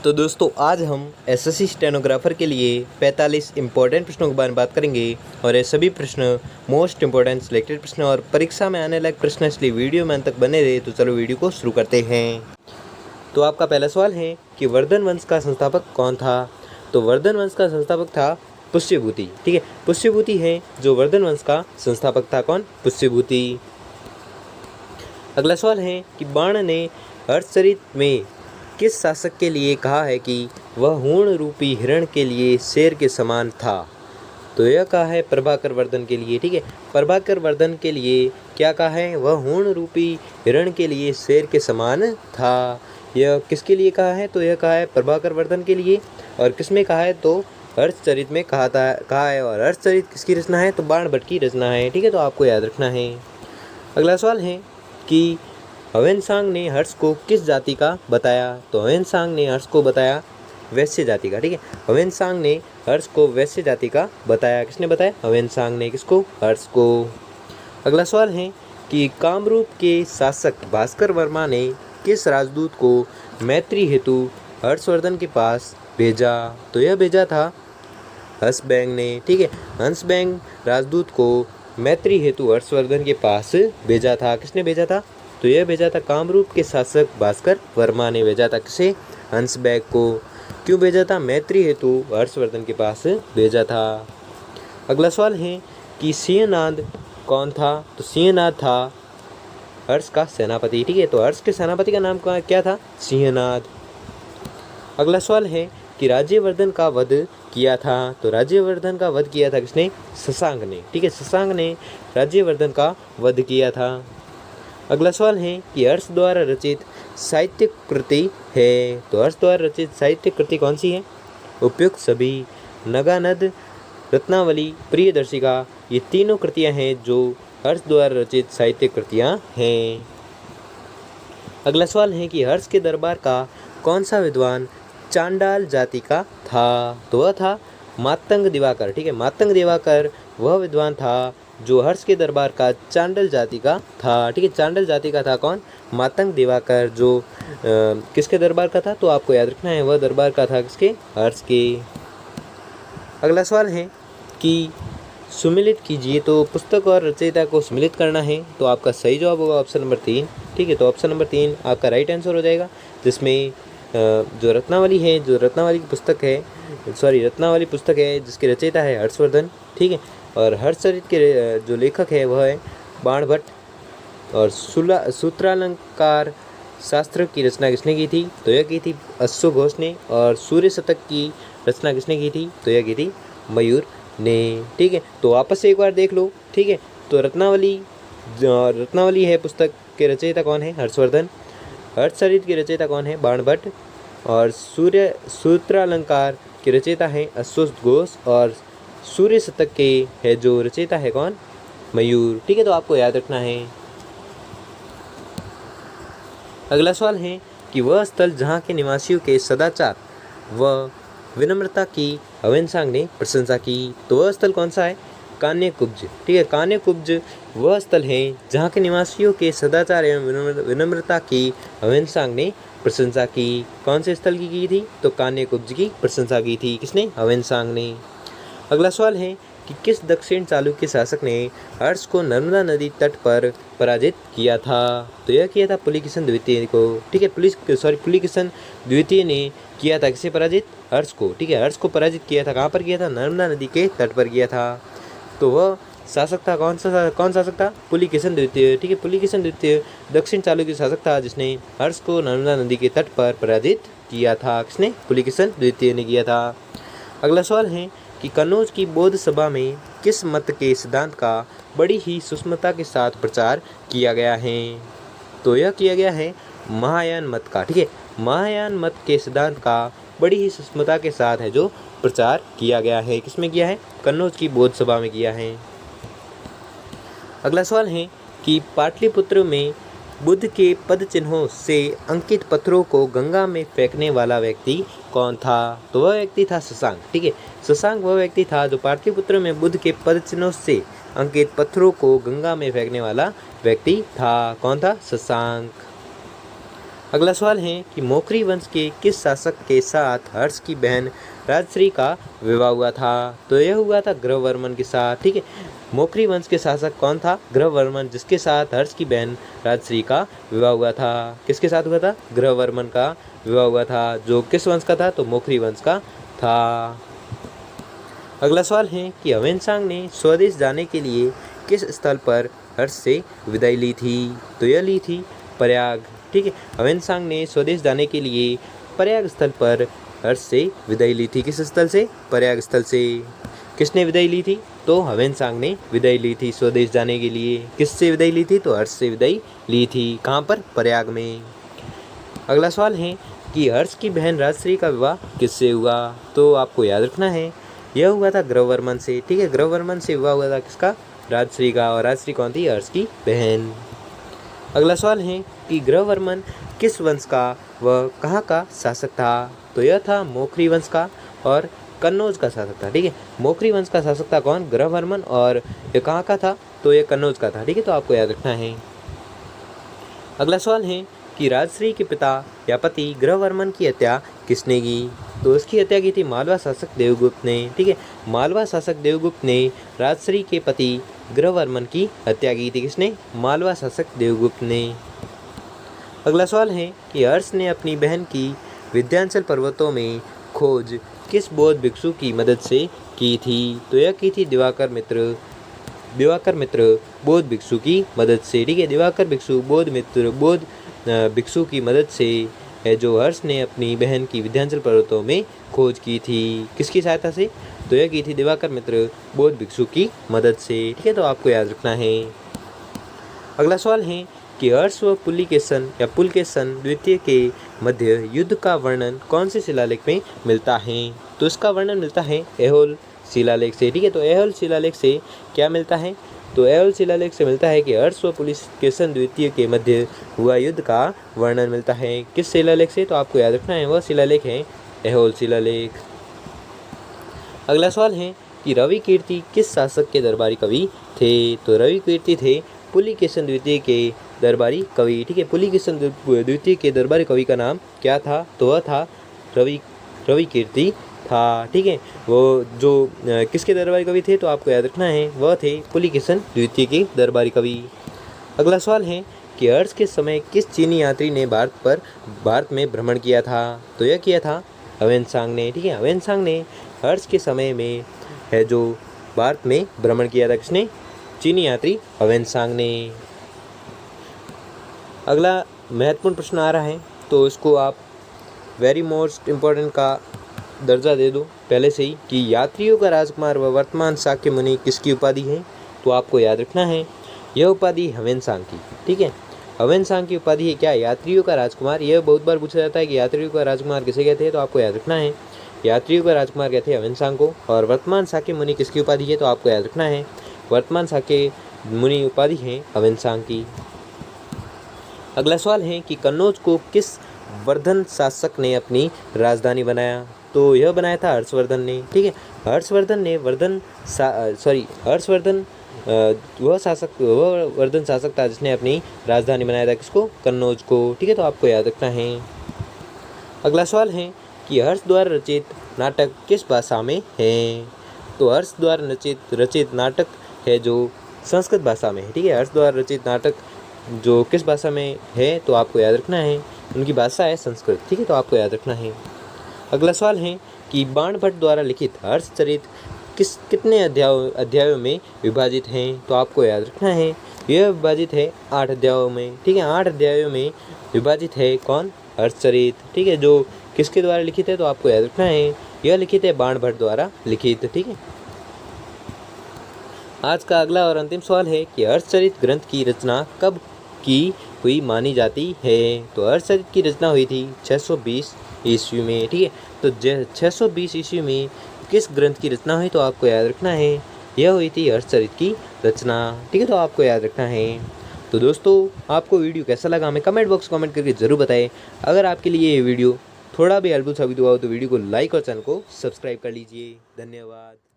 तो दोस्तों आज हम एसएससी स्टेनोग्राफर के लिए 45 इम्पोर्टेंट प्रश्नों के बारे में बात करेंगे और ये सभी प्रश्न मोस्ट इम्पोर्टेंट सिलेक्टेड प्रश्न और परीक्षा में आने लायक प्रश्न, इसलिए वीडियो में अंत तक बने रहे। तो चलो वीडियो को शुरू करते हैं। तो आपका पहला सवाल है कि वर्धन वंश का संस्थापक कौन था। तो वर्धन वंश का संस्थापक था पुष्यभूति। ठीक है, पुष्यभूति है जो वर्धन वंश का संस्थापक था। कौन? पुष्यभूति। अगला सवाल है कि बाण ने हर्षचरित में किस शासक के लिए कहा है कि वह हूण रूपी हिरण के लिए शेर के समान था। तो यह कहा है प्रभाकर वर्धन के लिए। ठीक है, प्रभाकर वर्धन के लिए क्या कहा है? वह हूण रूपी हिरण के लिए शेर के समान था। यह किसके लिए कहा है? तो यह कहा है प्रभाकर वर्धन के लिए। और किसमें कहा है? तो हर्षचरित में कहा है। और हर्षचरित किसकी रचना है? तो बाण भट्ट की रचना है। ठीक है, तो आपको याद रखना है। अगला सवाल है कि ह्वेनसांग ने हर्ष को किस जाति का बताया। तो ह्वेनसांग ने हर्ष को बताया वैश्य जाति का। ठीक है, ह्वेनसांग ने हर्ष को वैश्य जाति का बताया। किसने बताया? ह्वेनसांग ने। किसको? हर्ष को। अगला सवाल है कि कामरूप के शासक भास्कर वर्मा ने किस राजदूत को मैत्री हेतु हर्षवर्धन के पास भेजा। तो यह भेजा था हंसबैंग ने। ठीक है, हंसबैंग राजदूत को मैत्री हेतु हर्षवर्धन के पास भेजा था। किसने भेजा था? तो यह भेजा था कामरूप के शासक भास्कर वर्मा ने भेजा था। किसे? हंसबैग को। क्यों भेजा था? मैत्री हेतु हर्षवर्धन के पास भेजा था। अगला सवाल है कि सिंहनाद कौन था। तो सिंहनाद था हर्ष का सेनापति। ठीक है, तो हर्ष के सेनापति का नाम क्या था? सिंहनाद। अगला सवाल है कि राज्यवर्धन का वध किया था। तो राज्यवर्धन का वध किया था किसने? शशांक ने। ठीक है, शशांक ने राज्यवर्धन का वध किया था। अगला सवाल है कि हर्ष द्वारा रचित साहित्यिक कृति है। तो हर्ष द्वारा रचित साहित्यिक कृति कौन सी है? उपयुक्त सभी, नगानद, रत्नावली, प्रियदर्शिका, ये तीनों कृतियां हैं जो हर्ष द्वारा रचित साहित्यिक कृतियां हैं। अगला सवाल है कि हर्ष के दरबार का कौन सा विद्वान चांडाल जाति का था। तो वह था मातंग दिवाकर। ठीक है, मातंग दिवाकर वह विद्वान था जो हर्ष के दरबार का चांडल जाति का था। ठीक है, चांडल जाति का था। कौन? मातंग दिवाकर, जो किसके दरबार का था? तो आपको याद रखना है वह दरबार का था किसके? हर्ष के। अगला सवाल है कि सुमिलित कीजिए। तो पुस्तक और रचयिता को सुमिलित करना है। तो आपका सही जवाब होगा ऑप्शन नंबर 3। ठीक है, तो ऑप्शन नंबर 3 आपका राइट आंसर हो जाएगा, जिसमें जो रत्नावली है, जो रत्नावली की पुस्तक है, रत्नावली पुस्तक है जिसके रचयिता है हर्षवर्धन। ठीक है, और हर्षचरित के जो लेखक है वह है बाण भट्ट। और सूत्रालंकार शास्त्र की रचना किसने की थी? तो यह की थी अश्व घोष ने। और सूर्य शतक की रचना किसने की थी? तो यह की थी मयूर ने। ठीक है, तो वापस से एक बार देख लो। ठीक है, तो रत्नावली है पुस्तक के रचयिता कौन है? हर्षवर्धन। हर्षचरित की रचयिता कौन है? बाण भट्ट। और सूत्रालंकार के रचयिता हैं अश्व घोष। और सूर्य शतक के है जो रचयिता है कौन? मयूर। ठीक है, तो आपको याद रखना है। अगला सवाल है कि वह स्थल जहाँ के निवासियों के सदाचार व विनम्रता की ह्वेनसांग ने प्रशंसा की। तो वह स्थल कौन सा है? कान्यकुब्ज। ठीक है, कान्यकुब्ज वह स्थल है जहाँ के निवासियों के सदाचार एवं विनम्रता की ह्वेनसांग ने प्रशंसा की। कौन से स्थल की थी? तो कान्यकुब्ज की प्रशंसा की थी। किसने? ह्वेनसांग ने। अगला सवाल है कि किस दक्षिण चालुक्य शासक ने हर्ष को नर्मदा नदी तट पर पराजित किया था। तो यह किया था पुलिकेशिन द्वितीय को। ठीक है, पुलिकेशिन द्वितीय ने किया था किसे पराजित? हर्ष को। ठीक है, हर्ष को पराजित किया था। कहाँ पर किया था? नर्मदा नदी के तट पर किया था। तो वह शासक था कौन शासक था? पुलिकेशिन द्वितीय। ठीक है, पुलिकेशिन द्वितीय दक्षिण चालुक्य शासक था जिसने हर्ष को नर्मदा नदी के तट पर पराजित किया था। किसने? पुलिकेशिन द्वितीय ने किया था। अगला सवाल है कि कन्नौज की बौद्ध सभा में किस मत के सिद्धांत का बड़ी ही सूक्ष्मता के साथ प्रचार किया गया है। तो यह किया गया है महायान मत का। ठीक है, महायान मत के सिद्धांत का बड़ी ही सूक्ष्मता के साथ है जो प्रचार किया गया है। किसमें किया है? कन्नौज की बौद्ध सभा में किया है। अगला सवाल है कि पाटलिपुत्र में बुद्ध के पद चिन्हों से अंकित पत्थरों को गंगा में फेंकने वाला व्यक्ति कौन था। तो वह व्यक्ति था शशांक। ठीक है, शशांक वह व्यक्ति था जो पाटलिपुत्र में बुद्ध के पद चिन्हों से अंकित पत्थरों को गंगा में फेंकने वाला व्यक्ति था। कौन था? शशांक। अगला सवाल है कि मौखरी वंश के किस शासक के साथ हर्ष की बहन राजश्री का विवाह हुआ था? तो यह हुआ था ग्रहवर्मन के साथ। ठीक है, मौखरी वंश के शासक कौन था? ग्रहवर्मन, जिसके साथ हर्ष की बहन राजश्री का विवाह हुआ था। किसके साथ हुआ था? ग्रहवर्मन का विवाह हुआ था, जो किस वंश का था? तो मौखरी वंश का था। अगला सवाल है कि ह्वेनसांग ने स्वदेश जाने के लिए किस स्थल पर हर्ष से विदाई ली थी? तो यह ली थी प्रयाग। ठीक है, ह्वेनसांग ने स्वदेश जाने के लिए प्रयाग स्थल पर हर्ष से विदाई ली थी। किस स्थल से? प्रयाग स्थल से। किसने विदाई ली थी? तो ह्वेनसांग ने विदाई ली थी स्वदेश जाने के लिए। किससे विदाई ली थी? तो हर्ष से विदाई ली थी। कहाँ पर? प्रयाग में। अगला सवाल है कि हर्ष की बहन राजश्री का विवाह किससे हुआ? तो आपको याद रखना है, यह हुआ था ग्रहवर्मन से। ठीक है, ग्रहवर्मन से विवाह हुआ था किसका? राजश्री का। और राजश्री कौन थी? हर्ष की बहन। अगला सवाल है कि ग्रहवर्मन किस वंश का व कहाँ का शासक था? तो यह था मौखरी वंश का और कन्नौज का शासक था। ठीक है, मौखरी वंश का शासक था कौन? ग्रहवर्मन। और ये कहाँ का था? तो ये कन्नौज का था। ठीक है, तो आपको याद रखना है। अगला सवाल है कि राजश्री के पिता या पति ग्रहवर्मन की हत्या किसने की? तो उसकी हत्या की थी मालवा शासक देवगुप्त ने। ठीक है, मालवा शासक देवगुप्त ने राजश्री के पति ग्रहवर्मन की हत्या की थी। किसने? मालवा शासक देवगुप्त ने। अगला सवाल है कि हर्ष ने अपनी बहन की विंध्याचल पर्वतों में खोज किस बौद्ध भिक्षु की मदद से की थी? तो यह की थी दिवाकर मित्र बौद्ध भिक्षु की मदद से। ठीक है, दिवाकर भिक्षु बौद्ध भिक्षु की मदद से है जो हर्ष ने अपनी बहन की विंध्याचल पर्वतों में खोज की थी। किसकी सहायता से? तो यह की थी दिवाकर मित्र बौद्ध भिक्षु की मदद से। ठीक है, तो आपको याद रखना है। अगला सवाल है कि हर्ष व पुलकेशन द्वितीय के मध्य युद्ध का वर्णन कौन से शिलालेख में मिलता है? तो इसका वर्णन मिलता है ऐहोल शिलालेख से। ठीक है, तो ऐहोल शिलालेख से क्या मिलता है? तो ऐहोल शिलालेख से मिलता है कि हर्ष व पुलकेशन द्वितीय के मध्य हुआ युद्ध का वर्णन मिलता है। किस शिलालेख से? तो आपको याद रखना है, वह शिलालेख है ऐहोल शिलालेख। अगला सवाल है कि रवि कीर्ति किस शासक के दरबारी कवि थे? तो रवि कीर्ति थे पुलकेशन द्वितीय के दरबारी कवि। ठीक है, पुलकेशन द्वितीय के दरबारी कवि का नाम क्या था? तो वह था रवि कीर्ति था। ठीक है, वो जो किसके दरबारी कवि थे? तो आपको याद रखना है, वह थे पुलकेशन द्वितीय के दरबारी कवि। अगला सवाल है कि हर्ष के समय किस चीनी यात्री ने भारत में भ्रमण किया था? तो यह किया था ह्वेनसांग ने। ठीक है, ह्वेनसांग ने हर्ष के समय में है जो भारत में भ्रमण किया था। किसने? चीनी यात्री ह्वेनसांग ने। अगला महत्वपूर्ण प्रश्न आ रहा है, तो इसको आप वेरी मोस्ट इम्पोर्टेंट का दर्जा दे दो पहले से ही कि यात्रियों का राजकुमार व वर्तमान शाक्य मुनि किसकी उपाधि है? तो आपको याद रखना है, यह उपाधि ह्वेनसांग की। ठीक है, ह्वेनसांग की उपाधि है क्या? यात्रियों का राजकुमार। यह बहुत बार पूछा जाता है कि यात्रियों का राजकुमार किसे कहते हैं? तो आपको याद रखना है, यात्रियों का राजकुमार कहते हैं ह्वेनसांग को। और वर्तमान शाक्य मुनि किसकी उपाधि है? तो आपको याद रखना है, वर्तमान शाक्य मुनि उपाधि है ह्वेनसांग की। अगला सवाल है कि कन्नौज को किस वर्धन शासक ने अपनी राजधानी बनाया? तो यह बनाया था हर्षवर्धन ने। ठीक है, हर्षवर्धन वह वर्धन शासक था जिसने अपनी राजधानी बनाया था। किसको? कन्नौज को। ठीक है, तो आपको याद रखना है। अगला सवाल है कि हर्ष द्वारा रचित नाटक किस भाषा में है? तो हर्ष द्वारा रचित नाटक है जो संस्कृत भाषा में है। ठीक है, हर्ष द्वारा रचित नाटक जो किस भाषा में है? तो आपको याद रखना है, उनकी भाषा है संस्कृत। ठीक है, तो आपको याद रखना है। अगला सवाल है कि बाणभट्ट द्वारा लिखित हर्षचरित कितने अध्यायों में विभाजित हैं? तो आपको याद रखना है, यह विभाजित है 8 अध्यायों में। ठीक है, 8 अध्यायों में विभाजित है कौन? हर्षचरित। ठीक है, जो किसके द्वारा लिखित है? तो आपको याद रखना है, यह लिखित है बाणभट्ट द्वारा लिखित। ठीक है, आज का अगला और अंतिम सवाल है कि हर्षचरित ग्रंथ की रचना कब की हुई मानी जाती है? तो हर्षचरित की रचना हुई थी 620 ईस्वी में। ठीक है, तो 620 ईस्वी में किस ग्रंथ की रचना हुई? तो आपको याद रखना है, यह हुई थी हर्षचरित की रचना। ठीक है, तो आपको याद रखना है। तो दोस्तों, आपको वीडियो कैसा लगा हमें कमेंट बॉक्स कमेंट करके ज़रूर बताएं। अगर आपके लिए ये वीडियो थोड़ा भी हेल्पफुल साबित हुआ हो तो वीडियो को लाइक और चैनल को सब्सक्राइब कर लीजिए। धन्यवाद।